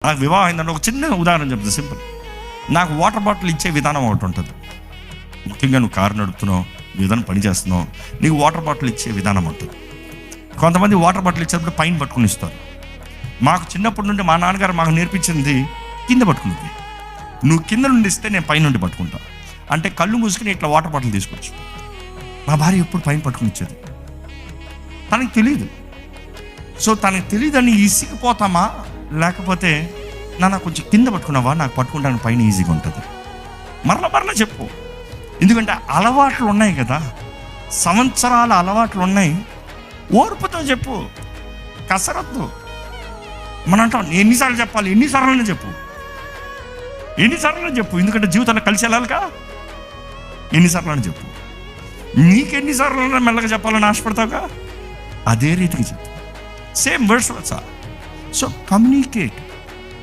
నాకు వివాహం అయిందంటే ఒక చిన్న ఉదాహరణ చెప్తాను, సింపుల్. నాకు వాటర్ బాటిల్ ఇచ్చే విధానం ఒకటి ఉంటుంది. ముఖ్యంగా నువ్వు కారు నడుపుతున్నావు, విధానం పని చేస్తున్నావు, నీకు వాటర్ బాటిల్ ఇచ్చే విధానం ఉంటుంది. కొంతమంది వాటర్ బాటిల్ ఇచ్చేటప్పుడు పైన పట్టుకుని ఇస్తారు. మాకు చిన్నప్పటి నుండి మా నాన్నగారు మాకు నేర్పించింది కింద పట్టుకునేది. నువ్వు కింద నుండి ఇస్తే నేను పైన నుండి పట్టుకుంటా అంటే కళ్ళు మూసుకుని ఇట్లా వాటర్ బాటిల్ తీసుకోవచ్చు. మా భార్య ఎప్పుడు పైన పట్టుకుని ఇచ్చేది. తనకి తెలియదు. సో తనకి తెలియదని ఇసిగిపోతామా, లేకపోతే నాన్న కొంచెం కింద పట్టుకున్నావా, నాకు పట్టుకుంటాను పైన ఈజీగా ఉంటుంది. మరలా చెప్పు. ఎందుకంటే అలవాట్లు ఉన్నాయి కదా, సంవత్సరాల అలవాట్లు ఉన్నాయి. ఓర్పుతో చెప్పు, కసరద్దు. మనం అంటాం ఎన్నిసార్లు చెప్పాలి, ఎన్నిసార్లు చెప్పు. ఎందుకంటే జీవితంలో కలిసి వెళ్ళాలిగా. ఎన్నిసార్లు చెప్పు. నీకెన్నిసార్లు మెల్లగా చెప్పాలని ఆశపడతావుగా, అదే రీతికి చెప్పు. సేమ్ వర్డ్స్ వచ్చా. So communicate.